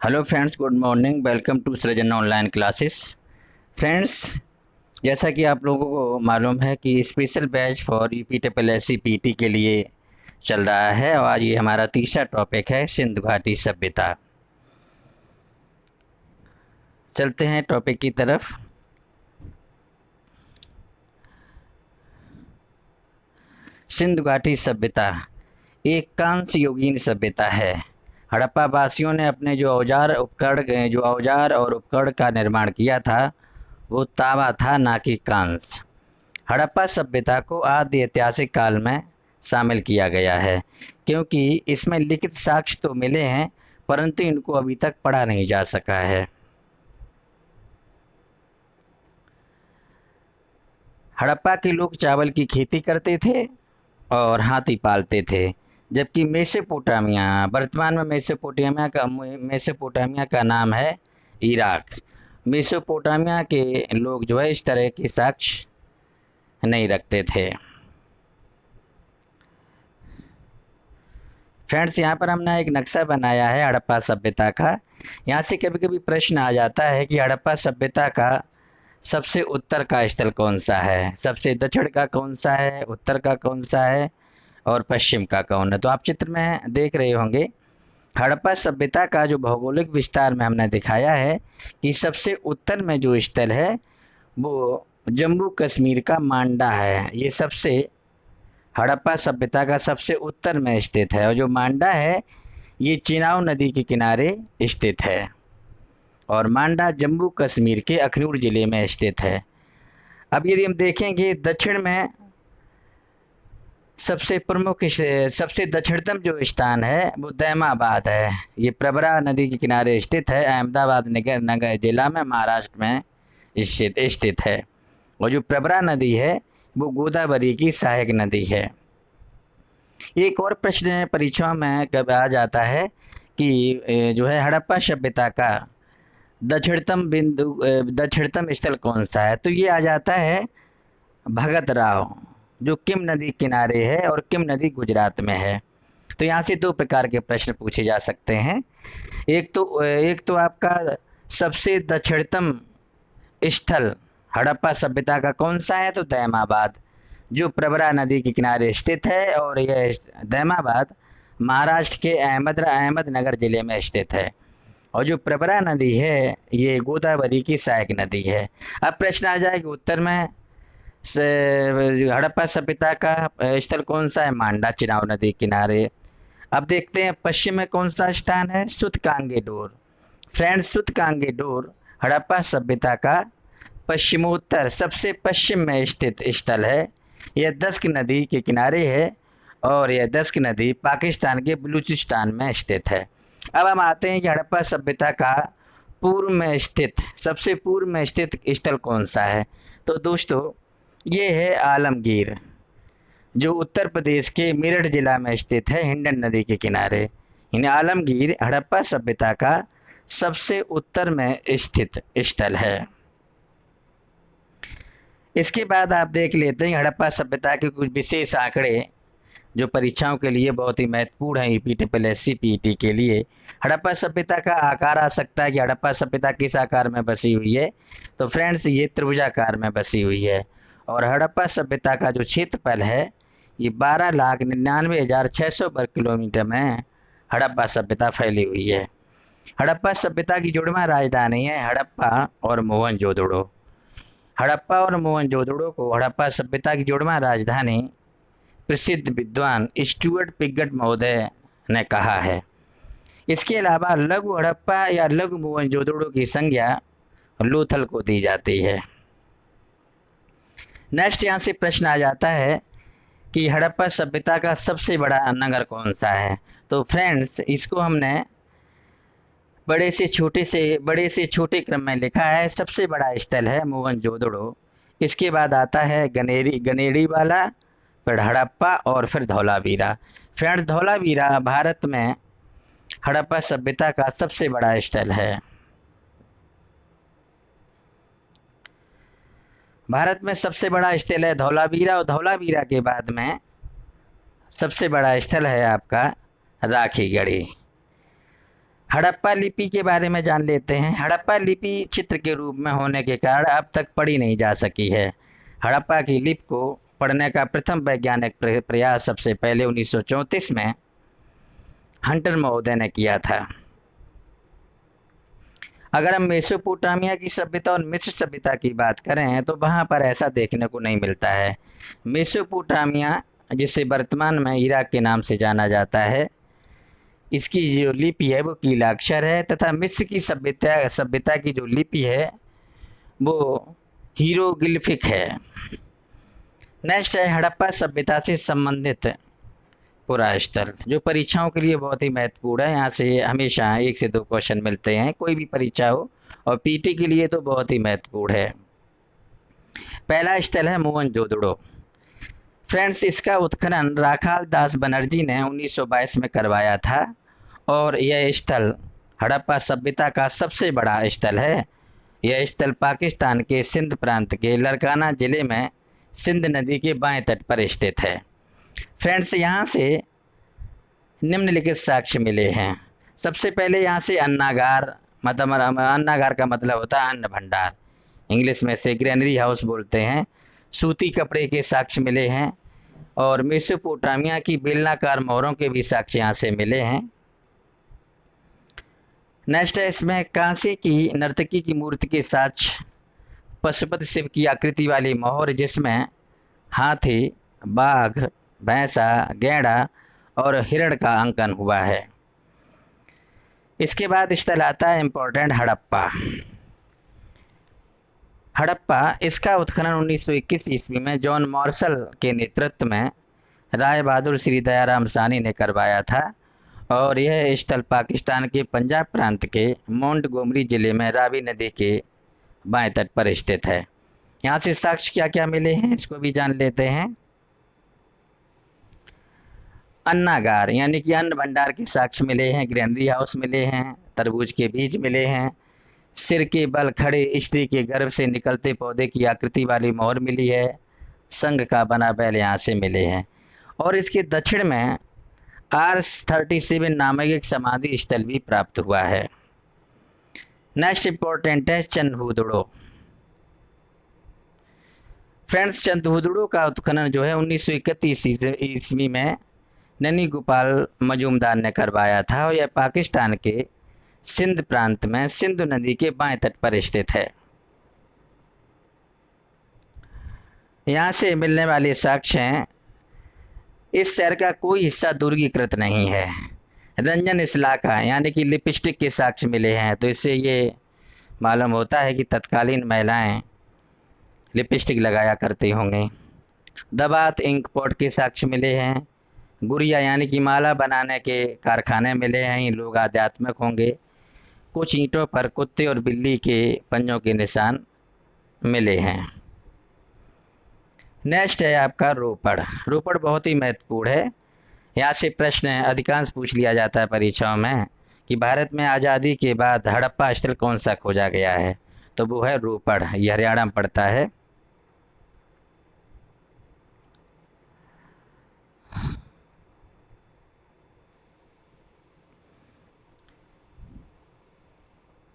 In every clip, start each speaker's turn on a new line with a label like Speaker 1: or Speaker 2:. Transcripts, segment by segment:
Speaker 1: Hello friends, good morning. Welcome to Srijan online classes. Friends, जैसा कि आप लोगों को मालूम है कि special batch for UP triple S C PT के लिए चल रहा है और आज ये हमारा तीसरा टॉपिक है सिंधु घाटी सभ्यता। चलते हैं टॉपिक की तरफ। सिंधु घाटी सभ्यता एक कांस्य युगीन सभ्यता है। हड़प्पा वासियों ने अपने जो औजार और उपकरण का निर्माण किया था वो तांबा था, ना कि कांस्य। हड़प्पा सभ्यता को आदि ऐतिहासिक काल में शामिल किया गया है क्योंकि इसमें लिखित साक्ष्य तो मिले हैं परंतु इनको अभी तक पढ़ा नहीं जा सका है। हड़प्पा के लोग चावल की खेती करते थे और हाथी पालते थे, जबकि मेसोपोटामिया, वर्तमान में मेसोपोटामिया का नाम है इराक। मेसोपोटामिया के लोग जो है इस तरह के साक्ष्य नहीं रखते थे। फ्रेंड्स, यहाँ पर हमने एक नक्शा बनाया है हड़प्पा सभ्यता का। यहाँ से कभी कभी प्रश्न आ जाता है कि हड़प्पा सभ्यता का सबसे उत्तर का स्थल कौन सा है, सबसे दक्षिण का कौन सा है, उत्तर का कौन सा है और पश्चिम का कौन है। तो आप चित्र में देख रहे होंगे हड़प्पा सभ्यता का जो भौगोलिक विस्तार में हमने दिखाया है कि सबसे उत्तर में जो स्थल है वो जम्मू कश्मीर का मांडा है। ये सबसे हड़प्पा सभ्यता का सबसे उत्तर में स्थित है और जो मांडा है ये चिनाब नदी के किनारे स्थित है और मांडा जम्मू कश्मीर के अखनूर जिले में स्थित है। अब यदि हम देखेंगे दक्षिण में सबसे दक्षिणतम जो स्थान है वो दैमाबाद है। ये प्रवरा नदी के किनारे स्थित है, अहमदाबाद नगर जिला में महाराष्ट्र में स्थित है। और जो प्रवरा नदी है वो गोदावरी की सहायक नदी है। एक और प्रश्न परीक्षाओं में कब आ जाता है कि जो है हड़प्पा सभ्यता का दक्षिणतम स्थल कौन सा है, तो ये आ जाता है भगत राव, जो किम नदी किनारे है और किम नदी गुजरात में है। तो यहाँ से दो प्रकार के प्रश्न पूछे जा सकते हैं। एक तो आपका सबसे दक्षिणतम स्थल हड़प्पा सभ्यता का कौन सा है, तो दैमाबाद, जो प्रवरा नदी के किनारे स्थित है और यह दैमाबाद महाराष्ट्र के अहमदनगर जिले में स्थित है। और जो प्रवरा नदी है ये गोदावरी की सहायक नदी है। अब प्रश्न आ जाए कि उत्तर में हड़प्पा सभ्यता का स्थल कौन सा है, मांडा चिनाब नदी किनारे। अब देखते हैं पश्चिम में कौन सा स्थान है, सुतकांगेडोर। फ्रेंड्स, सुतकांगेडोर हड़प्पा सभ्यता का पश्चिमोत्तर सबसे पश्चिम में स्थित स्थल है। यह दस्क नदी के किनारे है और यह दस्क नदी पाकिस्तान के बलूचिस्तान में स्थित है। अब हम आते हैं कि हड़प्पा सभ्यता का सबसे पूर्व में स्थित स्थल कौन सा है। तो दोस्तों ये है आलमगीर, जो उत्तर प्रदेश के मेरठ जिला में स्थित है, हिंडन नदी के किनारे। यानी आलमगीर हड़प्पा सभ्यता का सबसे उत्तर में स्थित स्थल है। इसके बाद आप देख लेते हैं हड़प्पा सभ्यता के कुछ विशेष आंकड़े जो परीक्षाओं के लिए बहुत ही महत्वपूर्ण है। UP triple S C PT के लिए हड़प्पा सभ्यता का आकार आ सकता है कि हड़प्पा सभ्यता किस आकार में बसी हुई है। तो फ्रेंड्स, ये त्रिभुजाकार में बसी हुई है और हड़प्पा सभ्यता का जो क्षेत्रफल है ये 12,99,600 वर्ग किलोमीटर में हड़प्पा सभ्यता फैली हुई है। हड़प्पा सभ्यता की जुड़वा राजधानी है हड़प्पा और मोहनजोदड़ो। हड़प्पा और मोहनजोदड़ो को हड़प्पा सभ्यता की जुड़वा राजधानी प्रसिद्ध विद्वान स्टुअर्ट पिगट महोदय ने कहा है। इसके अलावा लघु हड़प्पा या लघु मोहनजोदड़ो की संज्ञा लोथल को दी जाती है। नेक्स्ट यहाँ से प्रश्न आ जाता है कि हड़प्पा सभ्यता का सबसे बड़ा नगर कौन सा है। तो फ्रेंड्स, इसको हमने बड़े से छोटे क्रम में लिखा है। सबसे बड़ा स्थल है मोहनजोदड़ो, इसके बाद आता है गनेरी वाला, फिर हड़प्पा और फिर धौलावीरा। फ्रेंड्स, धौलावीरा भारत में हड़प्पा सभ्यता का सबसे बड़ा स्थल है। भारत में सबसे बड़ा स्थल है धौलावीरा और धौलावीरा के बाद में सबसे बड़ा स्थल है आपका राखीगढ़ी। हड़प्पा लिपि के बारे में जान लेते हैं। हड़प्पा लिपि चित्र के रूप में होने के कारण अब तक पढ़ी नहीं जा सकी है। हड़प्पा की लिपि को पढ़ने का प्रथम वैज्ञानिक प्रयास सबसे पहले 1934 में हंटर महोदय ने किया था। अगर हम मेसोपोटामिया की सभ्यता और मिस्र सभ्यता की बात करें तो वहाँ पर ऐसा देखने को नहीं मिलता है। मेसोपोटामिया, जिसे वर्तमान में इराक के नाम से जाना जाता है, इसकी जो लिपि है वो कीलाक्षर है, तथा मिस्र की सभ्यता की जो लिपि है वो हीरोग्लिफिक है। नेक्स्ट है हड़प्पा सभ्यता से संबंधित पुरा स्थल, जो परीक्षाओं के लिए बहुत ही महत्वपूर्ण है। यहाँ से हमेशा 1 से 2 क्वेश्चन मिलते हैं, कोई भी परीक्षा हो, और पीटी के लिए तो बहुत ही महत्वपूर्ण है। पहला स्थल है मोहनजोदड़ो। फ्रेंड्स, इसका उत्खनन राखाल दास बनर्जी ने 1922 में करवाया था, और यह स्थल हड़प्पा सभ्यता का सबसे बड़ा स्थल है। यह स्थल पाकिस्तान के सिंध प्रांत के लरकाना जिले में सिंध नदी के बाएं तट पर स्थित है। फ्रेंड्स, यहाँ से निम्नलिखित साक्ष्य मिले हैं। सबसे पहले यहाँ से अन्नागार, मतलब अन्नागार का मतलब होता है अन्न भंडार, इंग्लिश में से ग्रेनरी हाउस बोलते हैं। सूती कपड़े के साक्ष्य मिले हैं, और मेसोपोटामिया की बेलनाकार मोहरों के भी साक्ष्य यहाँ से मिले हैं। नेक्स्ट है इसमें कांसे की नर्तकी की मूर्ति के साक्ष्य पशुपति शिव की आकृति वाली मोहर, जिसमें हाथी, बाघ, भैंसा, गैंडा और हिरण का अंकन हुआ है। इसके बाद स्थल आता है इम्पोर्टेंट हड़प्पा। हड़प्पा, इसका उत्खनन 1921 ईस्वी में जॉन मार्शल के नेतृत्व में राय बहादुर श्री दयाराम साहनी ने करवाया था, और यह स्थल पाकिस्तान के पंजाब प्रांत के मोंटगोमरी जिले में रावी नदी के बाएं तट पर स्थित है। यहाँ से साक्ष्य क्या क्या मिले हैं इसको भी जान लेते हैं। अन्नागार यानी कि अन्न भंडार के साक्ष्य मिले हैं, ग्रेनरी हाउस मिले हैं, तरबूज के बीज मिले हैं, सिर के बल खड़े स्त्री के गर्भ से निकलते पौधे की आकृति वाली मोहर मिली है, संघ का बना बैल यहाँ से मिले हैं, और इसके दक्षिण में R37 नामक एक समाधि स्थल भी प्राप्त हुआ है। नेक्स्ट इंपॉर्टेंट है चंदहुदड़ो। फ्रेंड्स, चंदहुदड़ो का उत्खनन जो है 1931 ईस्वी में ननी गोपाल मजूमदार ने करवाया था, और यह पाकिस्तान के सिंध प्रांत में सिंधु नदी के बाएं तट पर स्थित है। यहाँ से मिलने वाले साक्ष्य हैं, इस शहर का कोई हिस्सा दुर्गीकृत नहीं है। रंजन इस इलाका यानी कि लिपस्टिक के साक्ष्य मिले हैं, तो इससे ये मालूम होता है कि तत्कालीन महिलाएं लिपस्टिक लगाया करती होंगी। दबात इंक पॉट के साक्ष्य मिले हैं। गुड़िया यानी कि माला बनाने के कारखाने मिले हैं, ये लोग आध्यात्मिक होंगे। कुछ ईंटों पर कुत्ते और बिल्ली के पंजों के निशान मिले हैं। नेक्स्ट है आपका रोपड़। रोपड़ बहुत ही महत्वपूर्ण है। यहाँ से प्रश्न अधिकांश पूछ लिया जाता है परीक्षाओं में कि भारत में आज़ादी के बाद हड़प्पा स्थल कौन सा खोजा गया है, तो वो है रोपड़, यह हरियाणा में पड़ता है।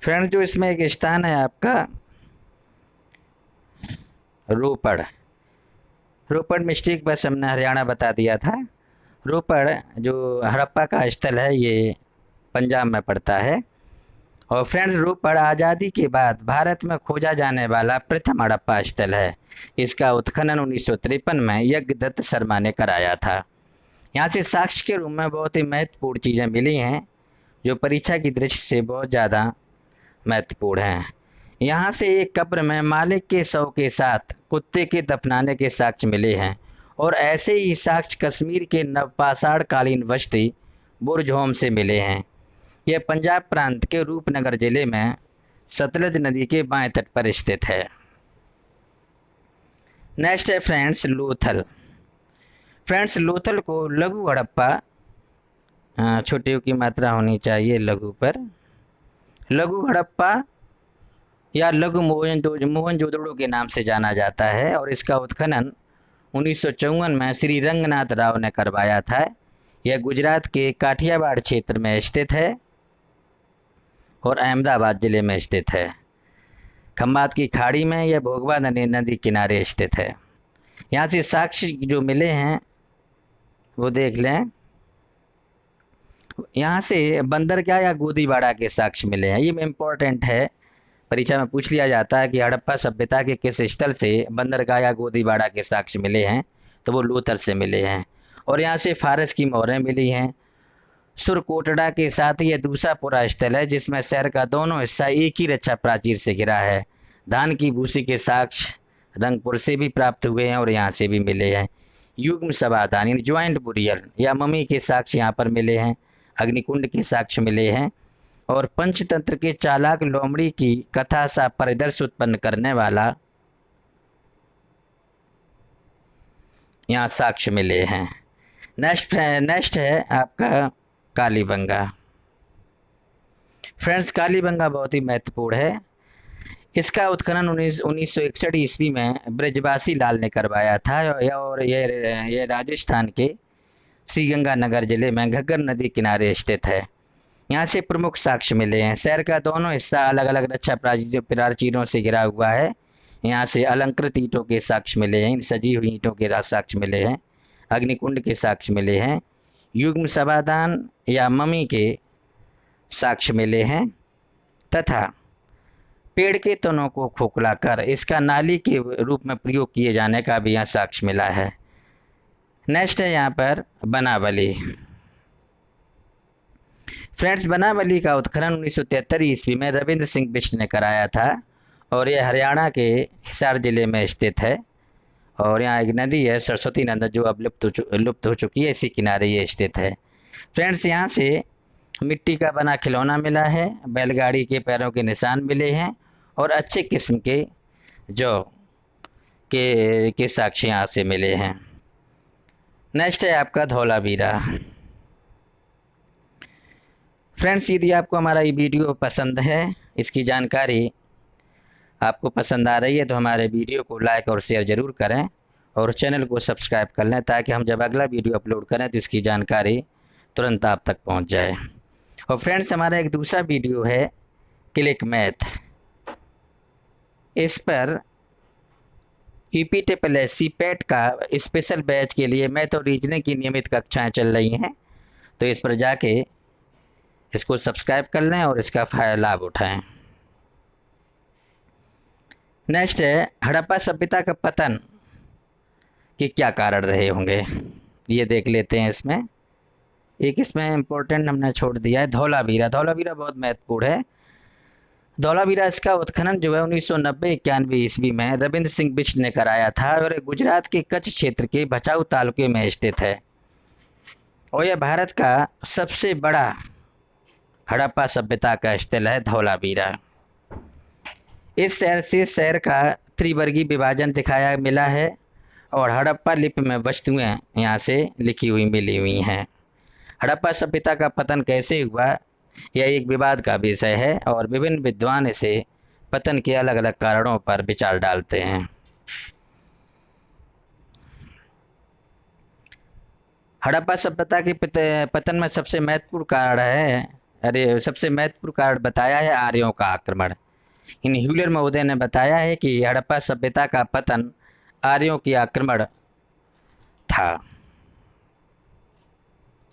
Speaker 1: फ्रेंड, जो इसमें एक स्थान है आपका रोपड़। रोपड़ मिस्टेक बस हमने हरियाणा बता दिया था। रोपड़ जो हड़प्पा का स्थल है ये पंजाब में पड़ता है। और फ्रेंड्स, रोपड़ आज़ादी के बाद भारत में खोजा जाने वाला प्रथम हड़प्पा स्थल है। इसका उत्खनन 1953 में यज्ञदत्त शर्मा ने कराया था। यहाँ से साक्ष्य के रूप में बहुत ही महत्वपूर्ण चीज़ें मिली हैं, जो परीक्षा की दृष्टि से बहुत ज़्यादा महत्वपूर्ण हैं। यहाँ से एक कब्र में मालिक के शव के साथ कुत्ते के दफनाने के साक्ष्य मिले हैं, और ऐसे ही साक्ष्य कश्मीर के नवपाषाण कालीन बस्ती बुरजहोम से मिले हैं। यह पंजाब प्रांत के रूपनगर जिले में सतलज नदी के बाएं तट पर स्थित है। नेक्स्ट है फ्रेंड्स लोथल। फ्रेंड्स, लोथल को लघु हड़प्पा, छोटियों की मात्रा होनी चाहिए लघु पर, लघु हड़प्पा या लघु मोहनजोदड़ो के नाम से जाना जाता है, और इसका उत्खनन 1954 में श्री रंगनाथ राव ने करवाया था। यह गुजरात के काठियावाड़ क्षेत्र में स्थित है। और अहमदाबाद जिले में स्थित है। खम्बात की खाड़ी में यह भोगवा नदी किनारे स्थित है। यहाँ से साक्ष्य जो मिले हैं वो देख लें। यहाँ से बंदरगाह या गोदीबाड़ा के साक्ष्य मिले हैं, ये इम्पोर्टेंट है, परीक्षा में पूछ लिया जाता है कि हड़प्पा सभ्यता के किस स्थल से बंदरगाह या गोदीबाड़ा के साक्ष्य मिले हैं, तो वो लोथल से मिले हैं। और यहाँ से फारस की मोहरें मिली हैं। सुरकोटड़ा के साथ ही यह दूसरा पूरा स्थल है जिसमें शहर का दोनों हिस्सा एक ही रक्षा प्राचीर से घिरा है। धान की भूसी के साक्ष्य रंगपुर से भी प्राप्त हुए हैं और यहाँ से भी मिले हैं। युग्म समाधान यानी ज्वाइंट बुरियल या मम्मी के साक्ष्य यहाँ पर मिले हैं। अग्निकुंड के साक्ष्य मिले हैं। और पंचतंत्र के चालाक लोमड़ी की कथा सा परिदृश्य उत्पन्न करने वाला यहाँ साक्ष्य मिले हैं। नेक्स्ट है आपका कालीबंगा। फ्रेंड्स, कालीबंगा बहुत ही महत्वपूर्ण है। इसका उत्खनन 1961 ईस्वी में ब्रजवासी लाल ने करवाया था और यह राजस्थान के श्रीगंगानगर जिले में घग्गर नदी किनारे स्थित है। यहाँ से प्रमुख साक्ष्य मिले हैं। शहर का दोनों हिस्सा अलग अलग रक्षा प्राचीरों से घिरा हुआ है। यहाँ से अलंकृत ईंटों के साक्ष्य मिले हैं, सजी हुई ईंटों के साक्ष्य मिले हैं। अग्निकुंड के साक्ष्य मिले हैं। युग्म समाधान या मम्मी के साक्ष्य मिले हैं तथा पेड़ के तनों को खोखला कर इसका नाली के रूप में प्रयोग किए जाने का भी यहाँ साक्ष्य मिला है। नेक्स्ट है यहाँ पर बनावली। फ्रेंड्स, बनावली का उत्खनन 1973 ईस्वी में रविंद्र सिंह बिष्ट ने कराया था और यह हरियाणा के हिसार जिले में स्थित है। और यहाँ एक नदी है सरस्वती नदी जो अब लुप्त हो चुकी है, इसी किनारे ये स्थित है। फ्रेंड्स, यहाँ से मिट्टी का बना खिलौना मिला है, बैलगाड़ी के पैरों के निशान मिले हैं और अच्छे किस्म के जौ के साक्ष्य यहाँ से मिले हैं। नेक्स्ट है आपका धौलावीरा। फ्रेंड्स, यदि आपको हमारा ये वीडियो पसंद है, इसकी जानकारी आपको पसंद आ रही है तो हमारे वीडियो को लाइक और शेयर ज़रूर करें और चैनल को सब्सक्राइब कर लें ताकि हम जब अगला वीडियो अपलोड करें तो इसकी जानकारी तुरंत आप तक पहुंच जाए। और फ्रेंड्स, हमारा एक दूसरा वीडियो है क्लिक मैथ। इस पर UPSSC पैट का स्पेशल बैच के लिए मैथ और रीजनिंग की नियमित कक्षाएं चल रही हैं, तो इस पर जाके इसको सब्सक्राइब कर लें और इसका लाभ उठाएं। नेक्स्ट है हड़प्पा सभ्यता का पतन के क्या कारण रहे होंगे, ये देख लेते हैं। इसमें इम्पोर्टेंट हमने छोड़ दिया है धौलावीरा। धौलावीरा बहुत महत्वपूर्ण है। धौलावीरा इसका उत्खनन जो है 1990-91 ईस्वी में रविंद्र सिंह बिष्ट ने कराया था और गुजरात के कच्छ क्षेत्र के भचाऊ तालुके में स्थित है और यह भारत का सबसे बड़ा हड़प्पा सभ्यता का स्थल है धौलावीरा। इस शहर से शहर का त्रिवर्गीय विभाजन दिखाया मिला है और हड़प्पा लिपि में वस्तुएं यहाँ से लिखी हुई मिली हुई हैं। हड़प्पा सभ्यता का पतन कैसे हुआ यह एक विवाद का विषय है और विभिन्न विद्वान इसे पतन के अलग अलग कारणों पर विचार डालते हैं। हड़प्पा सभ्यता के पतन में सबसे महत्वपूर्ण कारण बताया है आर्यों का आक्रमण। इन ह्यूलर महोदय ने बताया है कि हड़प्पा सभ्यता का पतन आर्यों के आक्रमण था।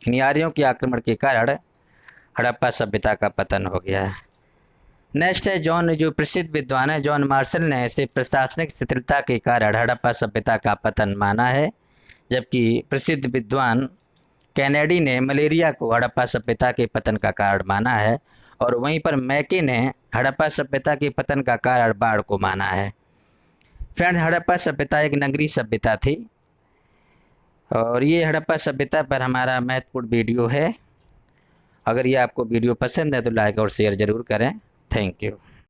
Speaker 1: इन आर्यों के आक्रमण के कारण हड़प्पा सभ्यता का पतन हो गया। नेक्स्ट है जो प्रसिद्ध विद्वान है जॉन मार्शल ने इसे प्रशासनिक शिथिलता के कारण हड़प्पा सभ्यता का पतन माना है, जबकि प्रसिद्ध विद्वान कैनेडी ने मलेरिया को हड़प्पा सभ्यता के पतन का कारण माना है और वहीं पर मैके ने हड़प्पा सभ्यता के पतन का कारण बाढ़ को माना है। फ्रेंड, हड़प्पा सभ्यता एक नगरीय सभ्यता थी और ये हड़प्पा सभ्यता पर हमारा महत्वपूर्ण वीडियो है। अगर ये आपको वीडियो पसंद है तो लाइक और शेयर ज़रूर करें। Thank you.